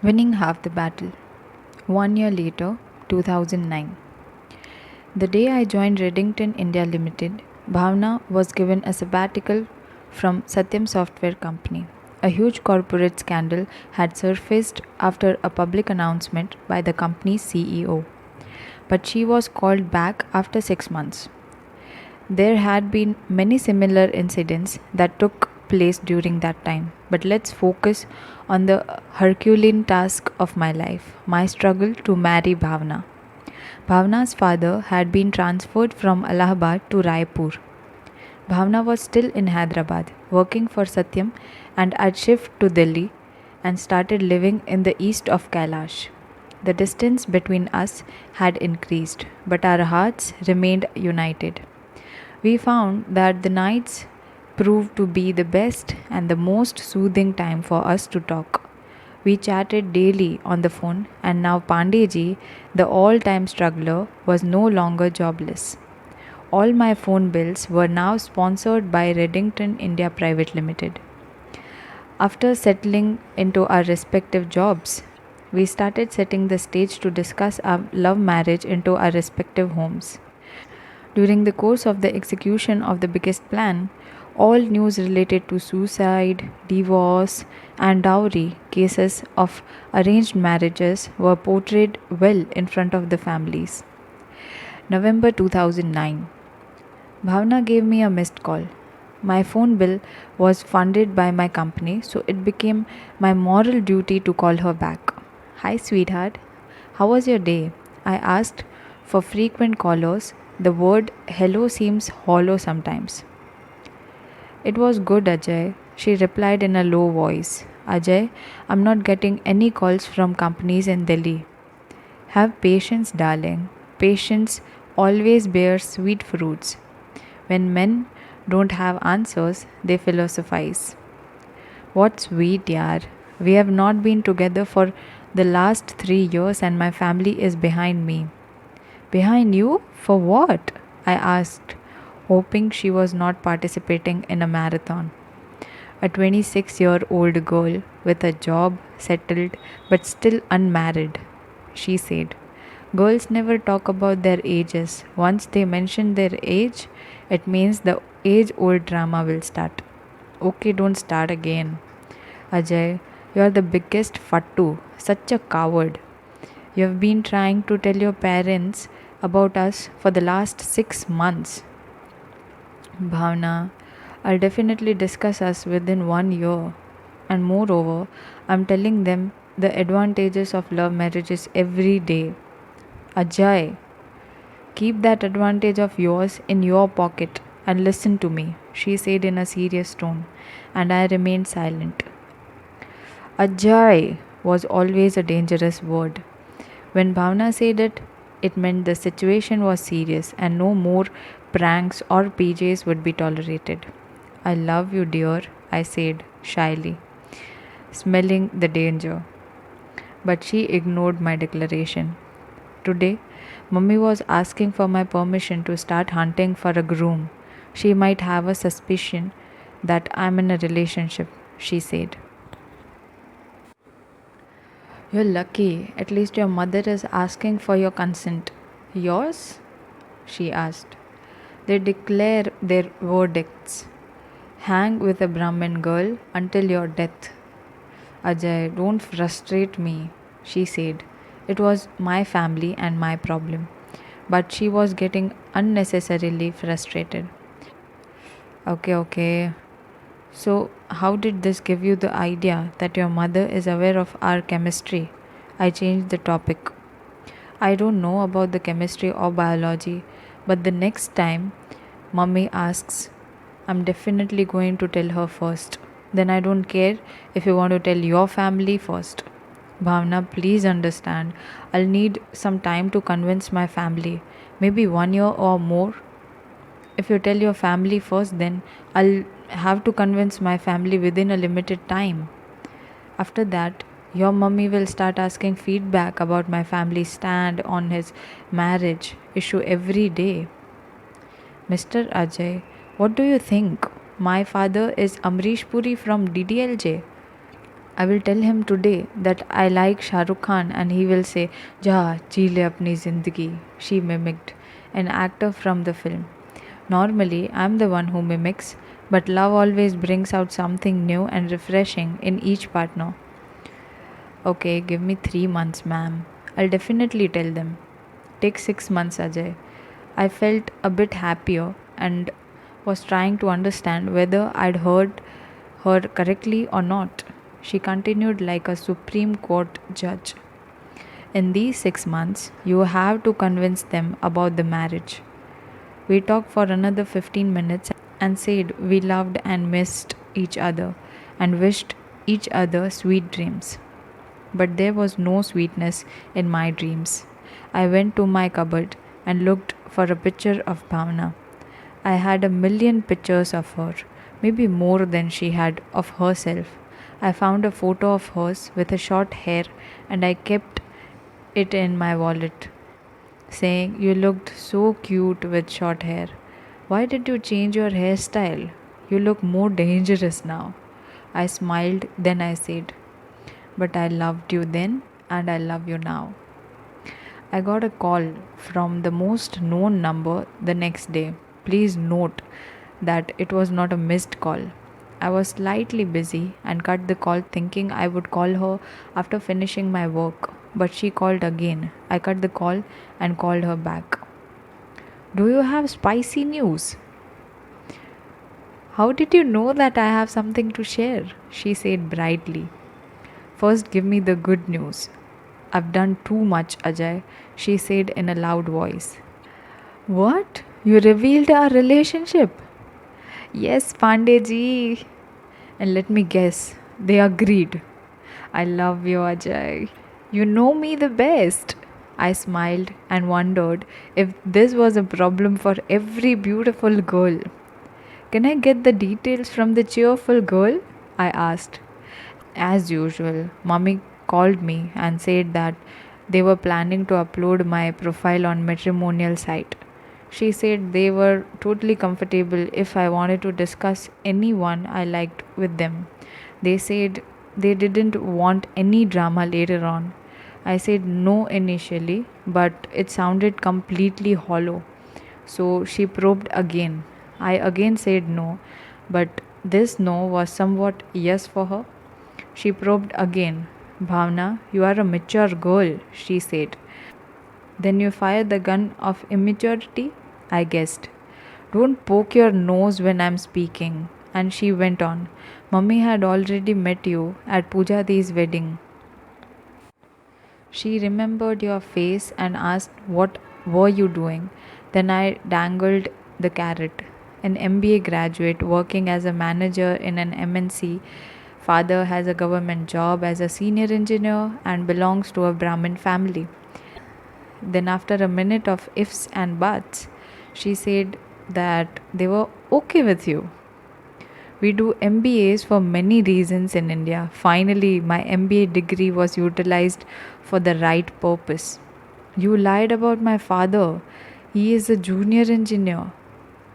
Winning half the battle. 1 year later, 2009. The day I joined Reddington India Limited, Bhavna was given a sabbatical from Satyam Software Company. A huge corporate scandal had surfaced after a public announcement by the company's CEO, but she was called back after 6 months. There had been many similar incidents that took place during that time, but let's focus on the Herculean task of my life, my struggle to marry Bhavna. Bhavna's father had been transferred from Allahabad to Raipur. Bhavna was still in Hyderabad, working for Satyam, and I'd shifted to Delhi and started living in the east of Kailash. The distance between us had increased, but our hearts remained united. We found that the nights proved to be the best and the most soothing time for us to talk. We chatted daily on the phone, and now Pandeji, the all time struggler, was no longer jobless. All my phone bills were now sponsored by Reddington India Private Limited. After settling into our respective jobs, we started setting the stage to discuss our love marriage into our respective homes. During the course of the execution of the biggest plan, all news related to suicide, divorce, and dowry cases of arranged marriages were portrayed well in front of the families. November 2009. Bhavna gave me a missed call. My phone bill was funded by my company, so it became my moral duty to call her back. Hi, sweetheart. How was your day? I asked. For frequent callers, the word hello seems hollow sometimes. It was good, Ajay, she replied in a low voice. Ajay, I'm not getting any calls from companies in Delhi. Have patience, darling. Patience always bears sweet fruits. When men don't have answers, they philosophize. What sweet, yaar. We have not been together for the last 3 years and my family is behind me. Behind you? For what? I asked, hoping she was not participating in a marathon. A 26-year-old girl with a job, settled, but still unmarried, she said. Girls never talk about their ages. Once they mention their age, it means the age old drama will start. Okay, don't start again. Ajay, you are the biggest fattu, such a coward. You have been trying to tell your parents about us for the last 6 months. Bhavna, I'll definitely discuss us within 1 year. And moreover, I'm telling them the advantages of love marriages every day. Ajay, keep that advantage of yours in your pocket and listen to me, she said in a serious tone, and I remained silent. Ajay was always a dangerous word. When Bhavna said it, it meant the situation was serious and no more pranks or PJs would be tolerated. I love you, dear, I said shyly, smelling the danger. But she ignored my declaration. Today, Mummy was asking for my permission to start hunting for a groom. She might have a suspicion that I'm in a relationship, she said. You're lucky. At least your mother is asking for your consent. Yours? She asked. They declare their verdicts. Hang with a Brahmin girl until your death. Ajay, don't frustrate me, she said. It was my family and my problem. But she was getting unnecessarily frustrated. Okay. So, how did this give you the idea that your mother is aware of our chemistry? I changed the topic. I don't know about the chemistry or biology, but the next time mummy asks, I'm definitely going to tell her first. Then I don't care if you want to tell your family first. Bhavna, please understand. I'll need some time to convince my family. Maybe 1 year or more. If you tell your family first, then I'll have to convince my family within a limited time. After that, your mummy will start asking feedback about my family's stand on his marriage issue every day. Mr. Ajay, what do you think? My father is Amrish Puri from DDLJ. I will tell him today that I like Shah Rukh Khan and he will say, Ja, जी ले अपनी ज़िंदगी. She mimicked an actor from the film. Normally, I'm the one who mimics, but love always brings out something new and refreshing in each partner. Okay, give me 3 months, ma'am. I'll definitely tell them. Take 6 months, Ajay. I felt a bit happier and was trying to understand whether I'd heard her correctly or not. She continued like a Supreme Court judge. In these 6 months, you have to convince them about the marriage. We talked for another 15 minutes and said we loved and missed each other and wished each other sweet dreams. But there was no sweetness in my dreams. I went to my cupboard and looked for a picture of Bhavna. I had a million pictures of her, maybe more than she had of herself. I found a photo of hers with a short hair and I kept it in my wallet, saying, You looked so cute with short hair. Why did you change your hairstyle? You look more dangerous now. I smiled, then I said, But I loved you then and I love you now. I got a call from the most known number the next day. Please note that it was not a missed call. I was slightly busy and cut the call thinking I would call her after finishing my work, but she called again. I cut the call and called her back. Do you have spicy news? How did you know that I have something to share? She said brightly. First, give me the good news. I've done too much, Ajay, she said in a loud voice. What? You revealed our relationship? Yes, Pandeyji. And let me guess, they agreed. I love you, Ajay. You know me the best. I smiled and wondered if this was a problem for every beautiful girl. Can I get the details from the cheerful girl? I asked. As usual, Mummy called me and said that they were planning to upload my profile on matrimonial site. She said they were totally comfortable if I wanted to discuss anyone I liked with them. They said they didn't want any drama later on. I said no initially, but it sounded completely hollow. So she probed again. I again said no, but this no was somewhat yes for her. She probed again. Bhavna, you are a mature girl, she said. Then you fire the gun of immaturity? I guessed. Don't poke your nose when I'm speaking. And she went on. Mummy had already met you at Pujadi's wedding. She remembered your face and asked what were you doing. Then I dangled the carrot. An MBA graduate working as a manager in an MNC. Father has a government job as a senior engineer and belongs to a Brahmin family. Then, after a minute of ifs and buts, she said that they were okay with you. We do MBAs for many reasons in India. Finally, my MBA degree was utilized for the right purpose. You lied about my father. He is a junior engineer.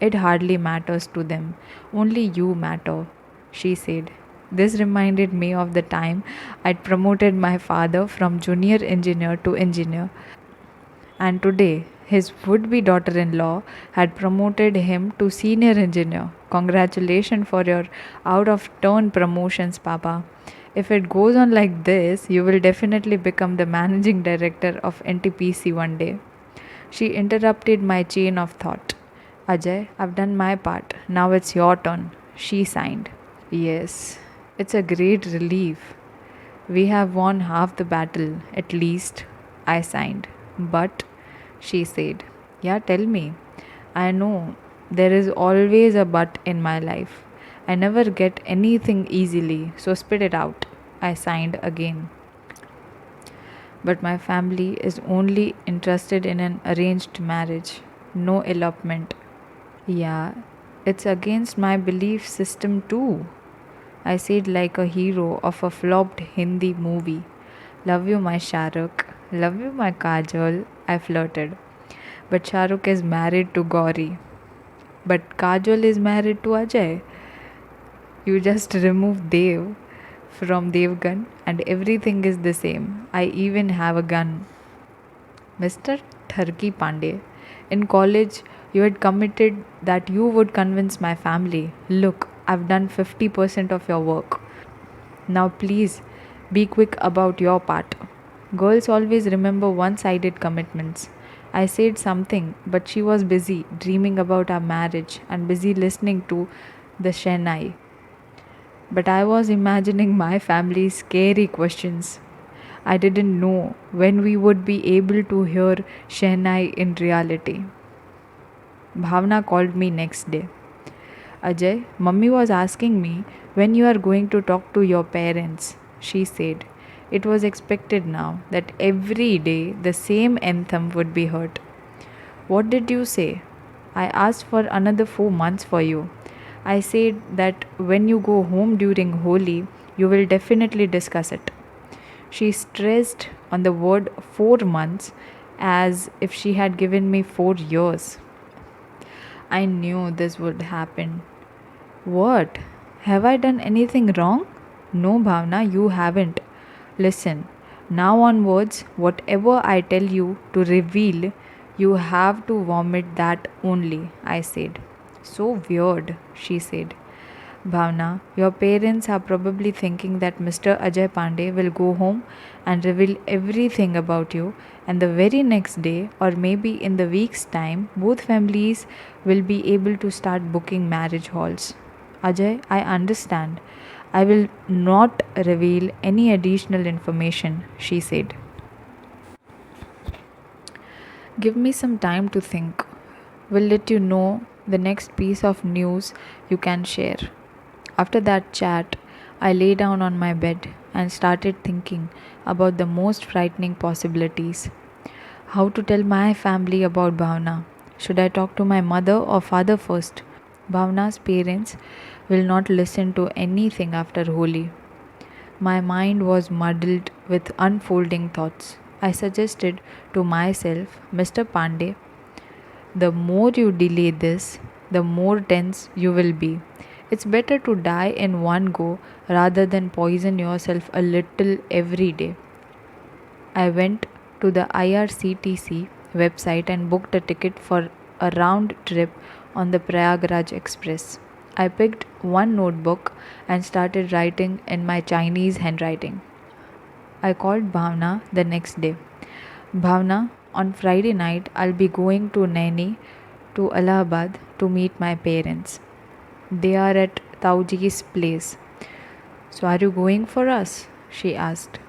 It hardly matters to them. Only you matter, she said. This reminded me of the time I'd promoted my father from junior engineer to engineer. And today, his would be daughter in law had promoted him to senior engineer. Congratulations for your out of turn promotions, Papa. If it goes on like this, you will definitely become the managing director of NTPC one day. She interrupted my chain of thought. Ajay, I've done my part. Now it's your turn. She signed. Yes, it's a great relief. We have won half the battle, at least, I signed. But, she said, Yeah, tell me. I know there is always a but in my life. I never get anything easily, so spit it out. I signed again. But my family is only interested in an arranged marriage, no elopement. Yeah, it's against my belief system too. I said like a hero of a flopped Hindi movie. Love you, my Shahrukh. Love you, my Kajol. I flirted. But Shahrukh is married to Gauri. But Kajol is married to Ajay. You just removed Dev. from Devgan, and everything is the same. I even have a gun. Mr. Tharki Pandey, in college, you had committed that you would convince my family. Look, I've done 50% of your work. Now, please be quick about your part. Girls always remember one sided commitments. I said something, but she was busy dreaming about our marriage and busy listening to the Shenai. But I was imagining my family's scary questions. I didn't know when we would be able to hear Shehnai in reality. Bhavna called me next day. Ajay, mummy was asking me when you are going to talk to your parents. She said it was expected now that every day the same anthem would be heard. What did you say? I asked for another 4 months for you. I said that when you go home during Holi, you will definitely discuss it. She stressed on the word 4 months as if she had given me 4 years. I knew this would happen. What? Have I done anything wrong? No, Bhavna, you haven't. Listen, now onwards, whatever I tell you to reveal, you have to vomit that only, I said. So weird, she said. Bhavna, your parents are probably thinking that Mr. Ajay Pandey will go home and reveal everything about you, and the very next day, or maybe in the week's time, both families will be able to start booking marriage halls. Ajay, I understand. I will not reveal any additional information, she said. Give me some time to think. We'll let you know the next piece of news you can share. After that chat, I lay down on my bed and started thinking about the most frightening possibilities. How to tell my family about Bhavna? Should I talk to my mother or father first? Bhavna's parents will not listen to anything after Holi. My mind was muddled with unfolding thoughts. I suggested to myself, Mr. Pandey, the more you delay this, the more tense you will be. It's better to die in one go rather than poison yourself a little every day. I went to the IRCTC website and booked a ticket for a round trip on the Prayagraj Express. I picked one notebook and started writing in my Chinese handwriting. I called Bhavna the next day. Bhavna, on Friday night, I'll be going to Naini to Allahabad to meet my parents. They are at Tauji's place. So, are you going for us? She asked.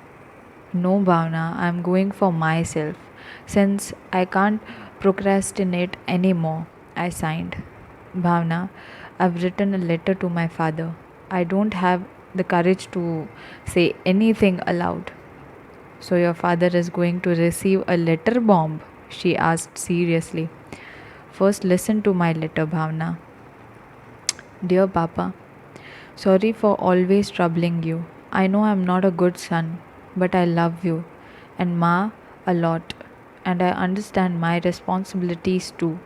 No, Bhavna, I'm going for myself. Since I can't procrastinate anymore, I signed. Bhavna, I've written a letter to my father. I don't have the courage to say anything aloud. So, your father is going to receive a letter bomb? She asked seriously. First, listen to my letter, Bhavna. Dear Papa, sorry for always troubling you. I know I'm not a good son, but I love you and Ma a lot, and I understand my responsibilities too.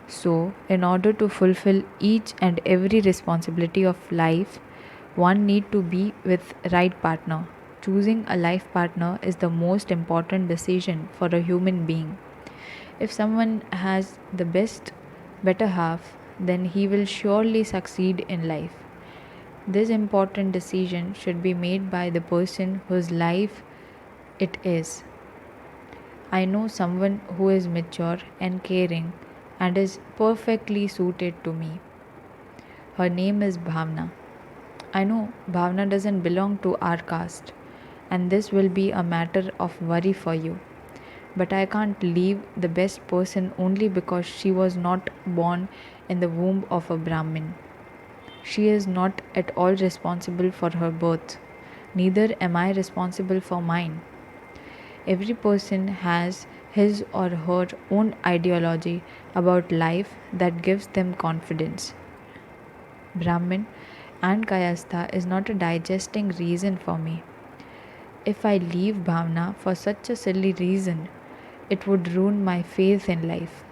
So, in order to fulfill each and every responsibility of life, one need to be with right partner. Choosing a life partner is the most important decision for a human being. If someone has the better half, then he will surely succeed in life. This important decision should be made by the person whose life it is. I know someone who is mature and caring and is perfectly suited to me. Her name is Bhavna. I know Bhavna doesn't belong to our caste, and this will be a matter of worry for you. But I can't leave the best person only because she was not born in the womb of a Brahmin. She is not at all responsible for her birth. Neither am I responsible for mine. Every person has his or her own ideology about life that gives them confidence. Brahmin and Kayastha is not a digesting reason for me. If I leave Bhavna for such a silly reason, it would ruin my faith in life.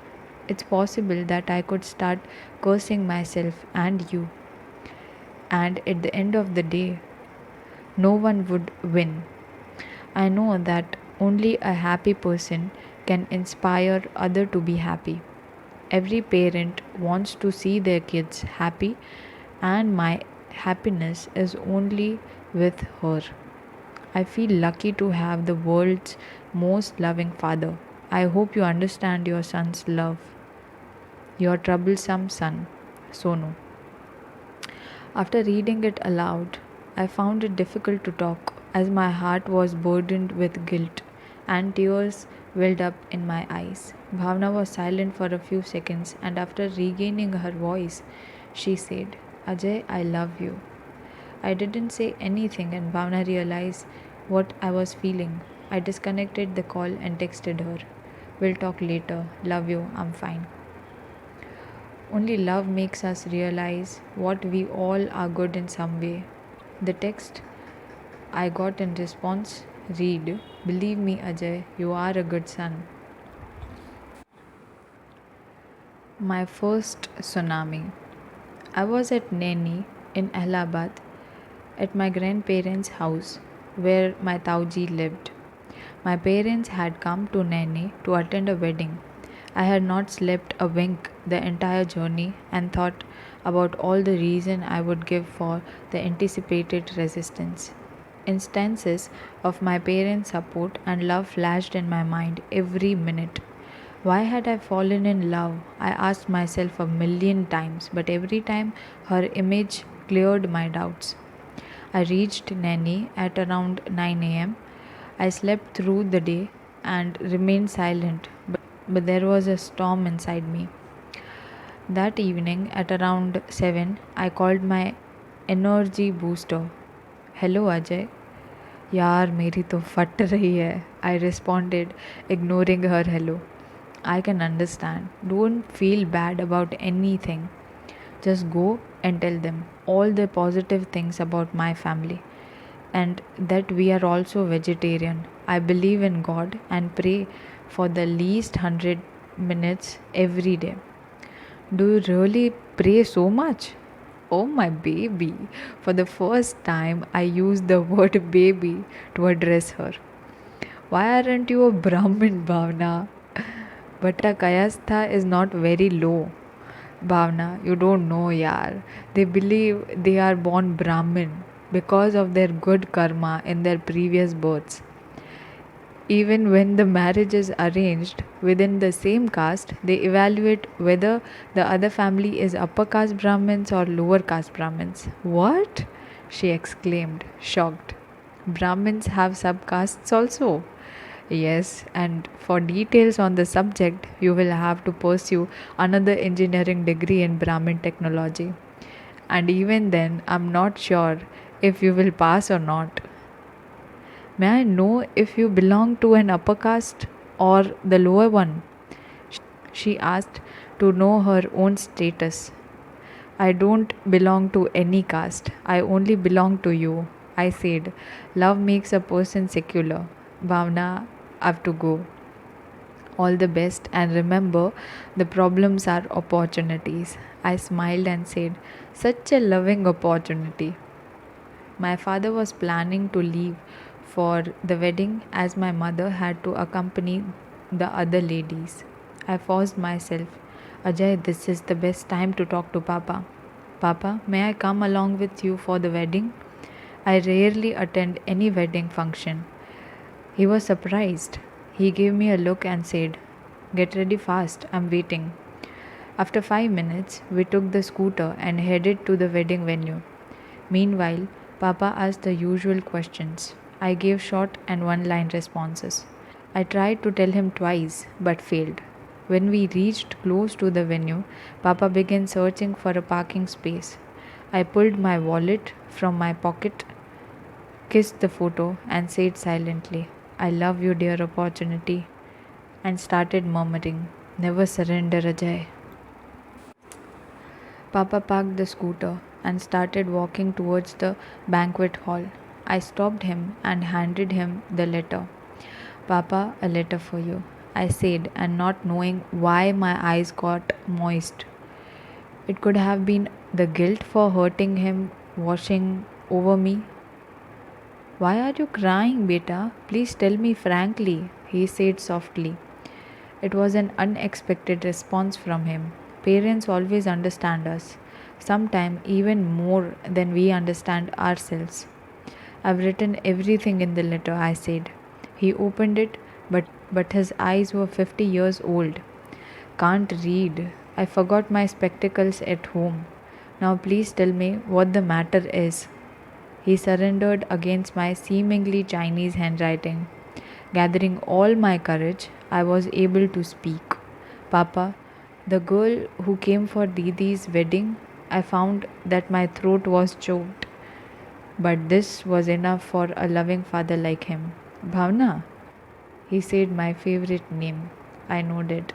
It's possible that I could start cursing myself and you. And at the end of the day, no one would win. I know that only a happy person can inspire other to be happy. Every parent wants to see their kids happy, and my happiness is only with her. I feel lucky to have the world's most loving father. I hope you understand your son's love. Your troublesome son, Sonu. After reading it aloud, I found it difficult to talk as my heart was burdened with guilt and tears welled up in my eyes. Bhavna was silent for a few seconds, and after regaining her voice, she said, Ajay, I love you. I didn't say anything, and Bhavna realized what I was feeling. I disconnected the call and texted her, We'll talk later. Love you. I'm fine. Only love makes us realize what we all are good in some way. The text I got in response read, Believe me, Ajay, you are a good son. My first tsunami. I was at Naini in Allahabad at my grandparents' house where my Tauji lived. My parents had come to Naini to attend a wedding. I had not slept a wink the entire journey and thought about all the reason I would give for the anticipated resistance. Instances of my parents' support and love flashed in my mind every minute. Why had I fallen in love? I asked myself a million times, but every time her image cleared my doubts. I reached Naini at around 9 am. I slept through the day and remained silent, but there was a storm inside me. That evening at around 7, I called my energy booster. Hello Ajay. यार मेरी तो फट रही है. I responded, ignoring her hello. I can understand. Don't feel bad about anything. Just go and tell them all the positive things about my family and that we are also vegetarian. I believe in God and pray for the least 100 minutes every day. Do you really pray so much? Oh, my baby. For the first time, I used the word baby to address her. Why aren't you a Brahmin, Bhavna? But a Kayastha is not very low. Bhavna, you don't know, yaar. They believe they are born Brahmin because of their good karma in their previous births. Even when the marriage is arranged within the same caste, they evaluate whether the other family is upper caste Brahmins or lower caste Brahmins. What? She exclaimed, shocked. Brahmins have subcastes also. Yes, and for details on the subject, you will have to pursue another engineering degree in Brahmin technology. And even then, I'm not sure if you will pass or not. May I know if you belong to an upper caste or the lower one? She asked to know her own status. I don't belong to any caste. I only belong to you. I said, Love makes a person secular. Bhavna, I have to go. All the best, and remember, the problems are opportunities. I smiled and said, Such a loving opportunity. My father was planning to leave for the wedding as my mother had to accompany the other ladies. I forced myself. Ajay, this is the best time to talk to Papa. Papa, may I come along with you for the wedding? I rarely attend any wedding function. He was surprised. He gave me a look and said, Get ready fast, I'm waiting. After 5 minutes, we took the scooter and headed to the wedding venue. Meanwhile, Papa asked the usual questions. I gave short and one line responses. I tried to tell him twice but failed. When we reached close to the venue, Papa began searching for a parking space. I pulled my wallet from my pocket, kissed the photo, and said silently, I love you, dear opportunity, and started murmuring, Never surrender, Ajay. Papa parked the scooter and started walking towards the banquet hall. I stopped him and handed him the letter. Papa, a letter for you, I said, and not knowing why my eyes got moist. It could have been the guilt for hurting him washing over me. Why are you crying, beta? Please tell me frankly, he said softly. It was an unexpected response from him. Parents always understand us, sometimes even more than we understand ourselves. I've written everything in the letter, I said. He opened it, but his eyes were 50 years old. Can't read. I forgot my spectacles at home. Now please tell me what the matter is. He surrendered against my seemingly Chinese handwriting. Gathering all my courage, I was able to speak. Papa, the girl who came for Didi's wedding, I found that my throat was choked. But this was enough for a loving father like him. Bhavna, he said my favorite name. I nodded.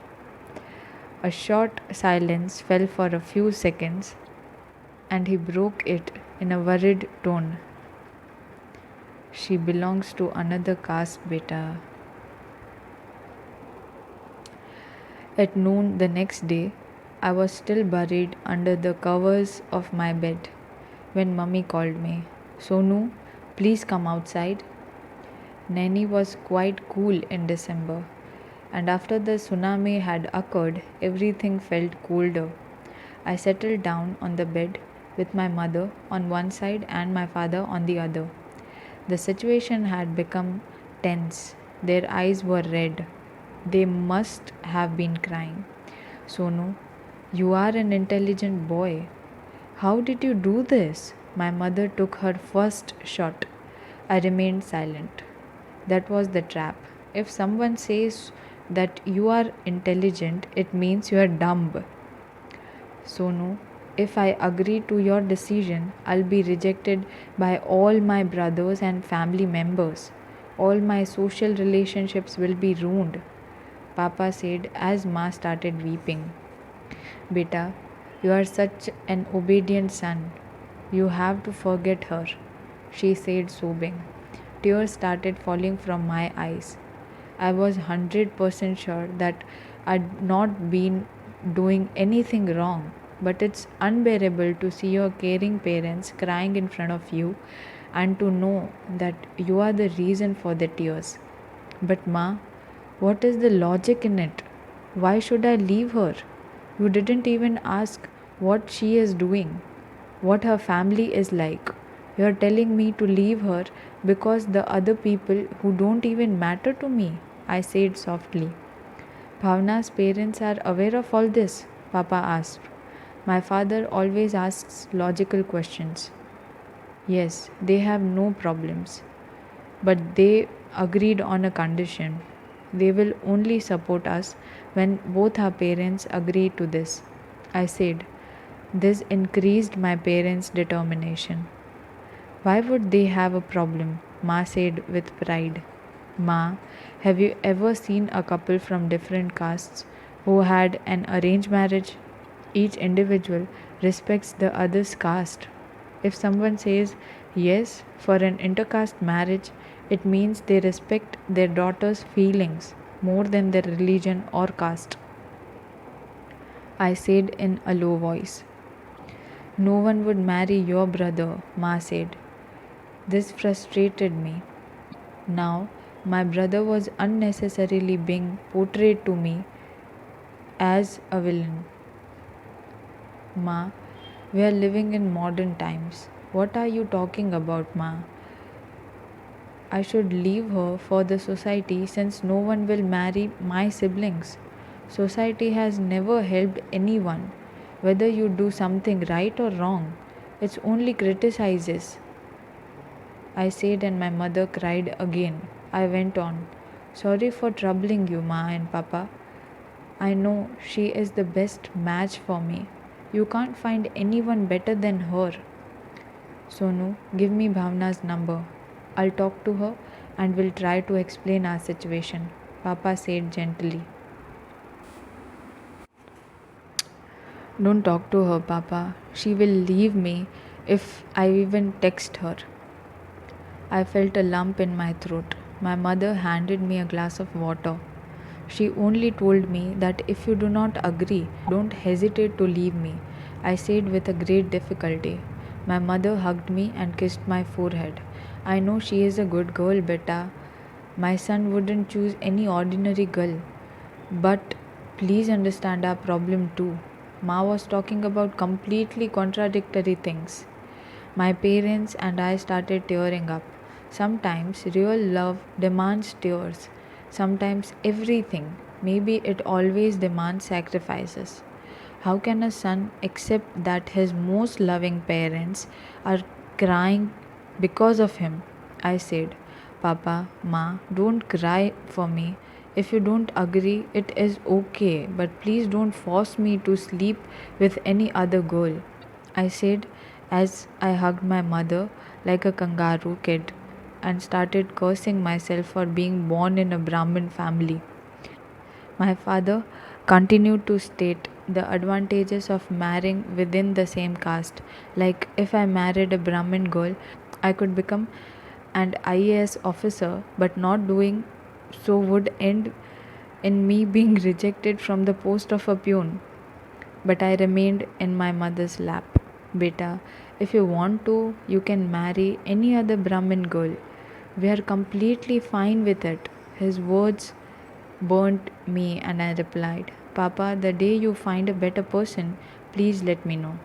A short silence fell for a few seconds, and he broke it in a worried tone. She belongs to another caste, beta. At noon the next day, I was still buried under the covers of my bed when Mummy called me. Sonu, please come outside. Naini was quite cool in December, and after the tsunami had occurred, everything felt colder. I settled down on the bed with my mother on one side and my father on the other. The situation had become tense. Their eyes were red. They must have been crying. Sonu, you are an intelligent boy. How did you do this? My mother took her first shot. I remained silent. That was the trap. If someone says that you are intelligent, it means you are dumb. Sonu, if I agree to your decision, I'll be rejected by all my brothers and family members. All my social relationships will be ruined. Papa said as Ma started weeping. Beta, you are such an obedient son. You have to forget her, she said, sobbing. Tears started falling from my eyes. I was 100% sure that I'd not been doing anything wrong, but it's unbearable to see your caring parents crying in front of you and to know that you are the reason for the tears. But, Ma, what is the logic in it? Why should I leave her? You didn't even ask what she is doing, what her family is like. You are telling me to leave her because the other people who don't even matter to me, I said softly. Bhavna's parents are aware of all this, Papa asked. My father always asks logical questions. Yes, they have no problems, but they agreed on a condition. They will only support us when both our parents agree to this. I said, this increased my parents' determination. Why would they have a problem? Ma said with pride. Ma, have you ever seen a couple from different castes who had an arranged marriage? Each individual respects the other's caste. If someone says yes for an intercaste marriage, it means they respect their daughter's feelings more than their religion or caste. I said in a low voice. No one would marry your brother, Ma said. This frustrated me. Now, my brother was unnecessarily being portrayed to me as a villain. Ma, we are living in modern times. What are you talking about, Ma? I should leave her for the society since no one will marry my siblings. Society has never helped anyone, whether you do something right or wrong. It only criticizes. I said, and my mother cried again. I went on. Sorry for troubling you, Ma and Papa. I know she is the best match for me. You can't find anyone better than her. Sonu, give me Bhavna's number. I'll talk to her and will try to explain our situation, Papa said gently. Don't talk to her, Papa. She will leave me if I even text her. I felt a lump in my throat. My mother handed me a glass of water. She only told me that if you do not agree, don't hesitate to leave me, I said with a great difficulty. My mother hugged me and kissed my forehead. I know she is a good girl, beta. My son wouldn't choose any ordinary girl. But please understand our problem too. Ma was talking about completely contradictory things. My parents and I started tearing up. Sometimes real love demands tears. Sometimes everything. Maybe it always demands sacrifices. How can a son accept that his most loving parents are crying because of him? I said, Papa, Ma, don't cry for me. If you don't agree, it is okay, but please don't force me to sleep with any other girl. I said as I hugged my mother like a kangaroo kid and started cursing myself for being born in a Brahmin family. My father continued to state the advantages of marrying within the same caste. Like if I married a Brahmin girl, I could become an IAS officer, but not doing so would end in me being rejected from the post of a peon. But I remained in my mother's lap. Beta, if you want to, you can marry any other Brahmin girl. We are completely fine with it. His words burnt me and I replied, Papa, the day you find a better person, please let me know.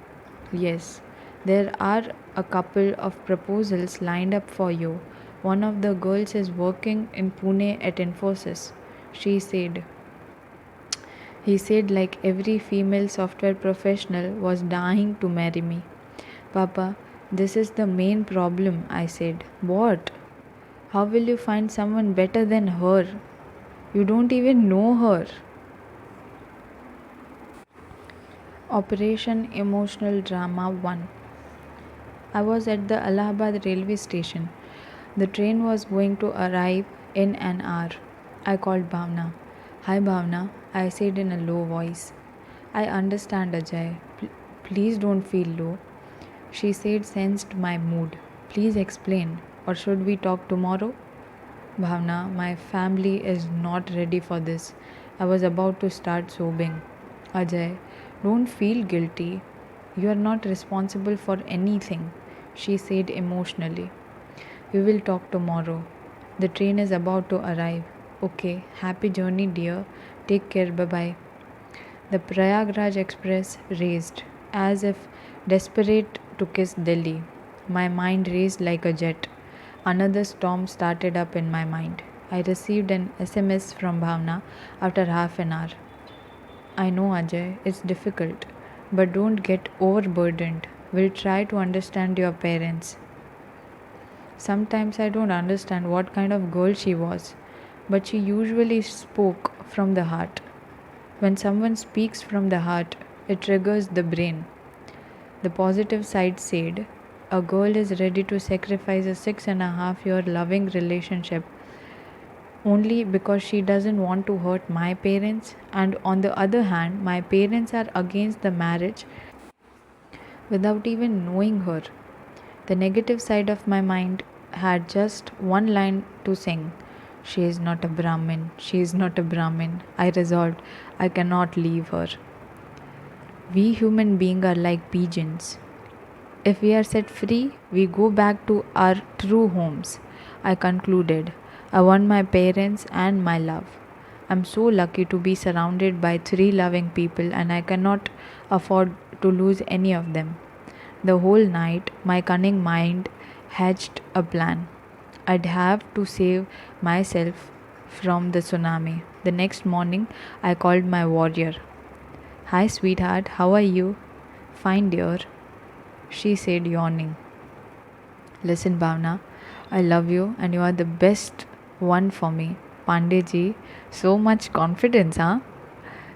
Yes, there are a couple of proposals lined up for you. One of the girls is working in Pune at Infosys. She said, he said, like every female software professional was dying to marry me. Papa, this is the main problem, I said. What? How will you find someone better than her? You don't even know her. Operation Emotional Drama 1. I was at the Allahabad railway station. The train was going to arrive in an hour. I called Bhavna. Hi Bhavna, I said in a low voice. I understand Ajay. Please don't feel low. She said, sensed my mood. Please explain. Or should we talk tomorrow? Bhavna, my family is not ready for this. I was about to start sobbing. Ajay, don't feel guilty. You are not responsible for anything, she said emotionally. We will talk tomorrow. The train is about to arrive. Okay, happy journey, dear. Take care, bye bye. The Prayagraj Express raced, as if desperate to kiss Delhi. My mind raced like a jet. Another storm started up in my mind. I received an SMS from Bhavna after half an hour. I know, Ajay, it's difficult, but don't get overburdened. We'll try to understand your parents. Sometimes I don't understand what kind of girl she was, but she usually spoke from the heart. When someone speaks from the heart, it triggers the brain. The positive side said, a girl is ready to sacrifice a 6.5 year loving relationship only because she doesn't want to hurt my parents, and on the other hand, my parents are against the marriage without even knowing her. The negative side of my mind had just one line to sing. She is not a Brahmin. She is not a Brahmin. I resolved I cannot leave her. We human beings are like pigeons. If we are set free, we go back to our true homes. I concluded. I want my parents and my love. I'm so lucky to be surrounded by three loving people and I cannot afford to lose any of them. The whole night, my cunning mind hatched a plan. I'd have to save myself from the tsunami. The next morning, I called my warrior. Hi, sweetheart, how are you? Fine, dear, she said, yawning. Listen, Bhavna, I love you and you are the best one for me. Pandeji, so much confidence, huh?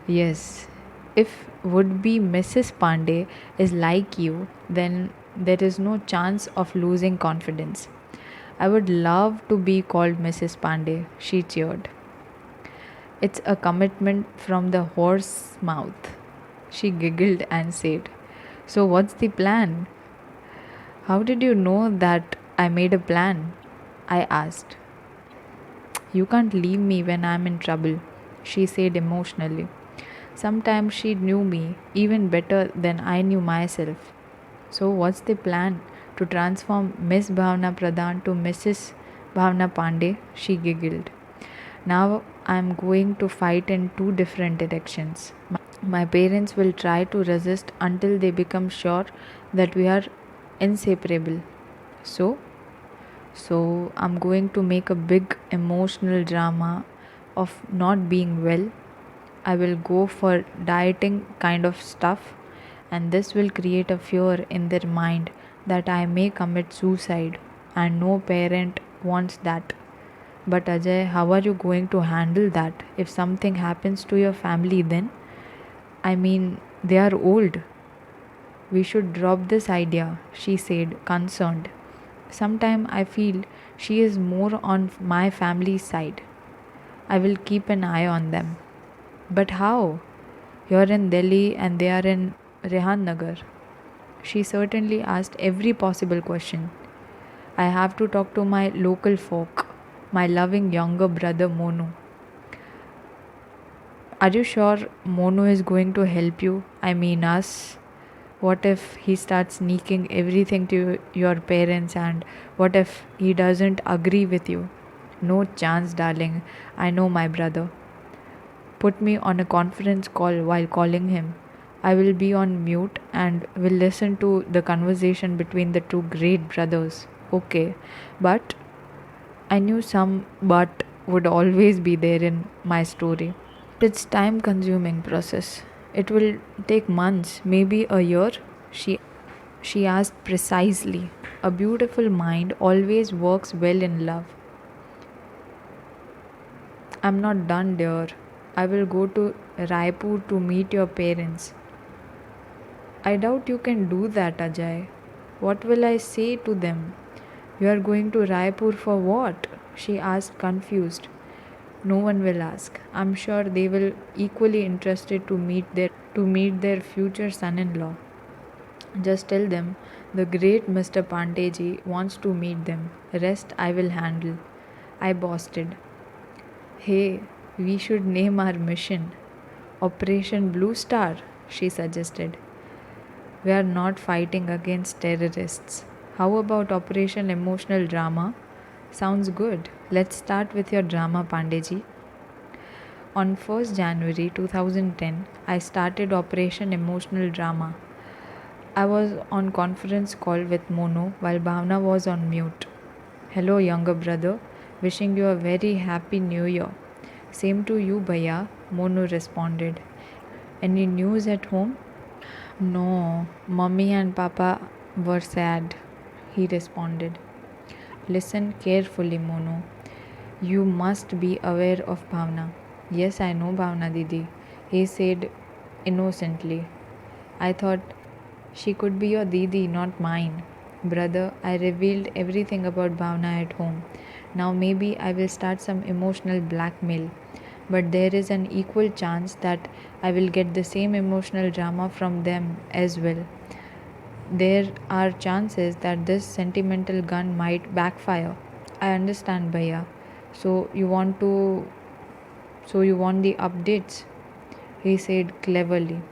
Yes. If would be Mrs. Pandey is like you, then there is no chance of losing confidence. I would love to be called Mrs. Pandey, she cheered. It's a commitment from the horse's mouth. She giggled and said, so, what's the plan? How did you know that I made a plan? I asked. You can't leave me when I'm in trouble, she said emotionally. Sometimes she knew me even better than I knew myself. So, what's the plan? to transform Miss Bhavna Pradhan to Mrs. Bhavna Pandey, she giggled. Now I am going to fight in two different directions. My parents will try to resist until they become sure that we are inseparable. So, so I'm going to make a big emotional drama of not being well. I will go for dieting kind of stuff, and this will create a fear in their mind that I may commit suicide, and no parent wants that. But Ajay, how are you going to handle that if something happens to your family then? I mean, they are old. We should drop this idea, she said, concerned. Sometime I feel she is more on my family's side. I will keep an eye on them. But how? You're in Delhi and they are in Rehan Nagar. She certainly asked every possible question. I have to talk to my local folk, my loving younger brother Monu. Are you sure Monu is going to help you? I mean, us. What if he starts sneaking everything to your parents, and what if he doesn't agree with you? No chance, darling. I know my brother. Put me on a conference call while calling him. I will be on mute and will listen to the conversation between the two great brothers. Okay, but I knew some but would always be there in my story. It's time consuming process. It will take months, maybe a year. She asked precisely. A beautiful mind always works well in love. I'm not done, dear. I will go to Raipur to meet your parents. I doubt you can do that, Ajay. What will I say to them? You are going to Raipur for what? She asked, confused. No one will ask. I'm sure they will equally interested to meet their future son-in-law. Just tell them the great Mr. Panteji wants to meet them. Rest I will handle. I boasted. Hey, we should name our mission Operation Blue Star, she suggested. We are not fighting against terrorists. How about Operation Emotional Drama? Sounds good. Let's start with your drama, Pandeji. On 1st January 2010, I started Operation Emotional Drama. I was on conference call with Mono while Bhavna was on mute. Hello, younger brother. Wishing you a very happy new year. Same to you, Bhaiya, Mono responded. Any news at home? No, Mummy and Papa were sad, he responded. Listen carefully, Mono. You must be aware of Bhavna. Yes, I know Bhavna Didi, he said innocently. I thought she could be your Didi, not mine. Brother, I revealed everything about Bhavna at home. Now maybe I will start some emotional blackmail. But there is an equal chance that I will get the same emotional drama from them as well. There are chances that this sentimental gun might backfire. I understand, Bhaiya. So you want to so you want the updates? He said cleverly.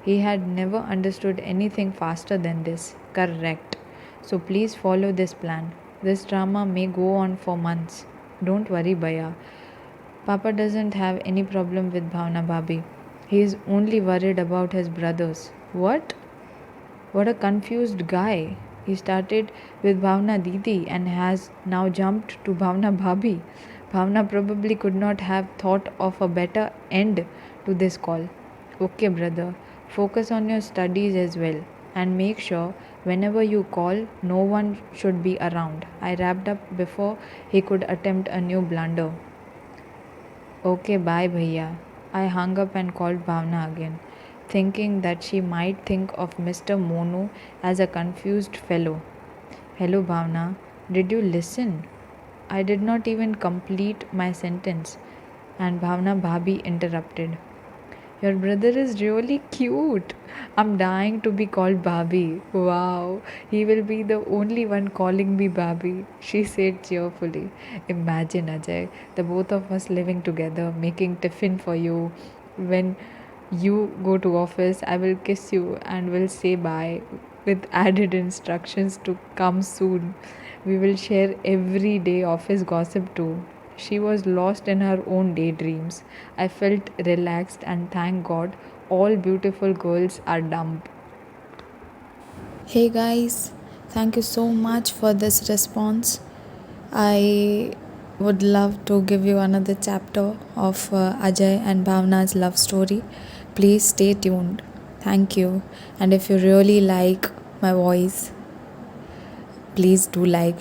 He had never understood anything faster than this. Correct. So please follow this plan. This drama may go on for months. Don't worry, Bhaiya. Papa doesn't have any problem with Bhavna Bhabhi. He is only worried about his brothers. What? What a confused guy. He started with Bhavna Didi and has now jumped to Bhavna Bhabhi. Bhavna probably could not have thought of a better end to this call. Okay, brother, focus on your studies as well and make sure whenever you call, no one should be around. I wrapped up before he could attempt a new blunder. Okay, bye, Bhaiya. I hung up and called Bhavna again, thinking that she might think of Mr. Monu as a confused fellow. Hello, Bhavna. Did you listen? I did not even complete my sentence, and Bhavna Bhabhi interrupted. Your brother is really cute. I'm dying to be called Bhabhi. Wow, he will be the only one calling me Bhabhi, she said cheerfully. Imagine, Ajay, the both of us living together, making tiffin for you. When you go to office, I will kiss you and will say bye. with added instructions to come soon. We will share every day office gossip too. She was lost in her own daydreams. I felt relaxed and thank God all beautiful girls are dumb. Hey guys, thank you so much for this response. I would love to give you another chapter of Ajay and Bhavna's love story. Please stay tuned. Thank you. And if you really like my voice, please do like,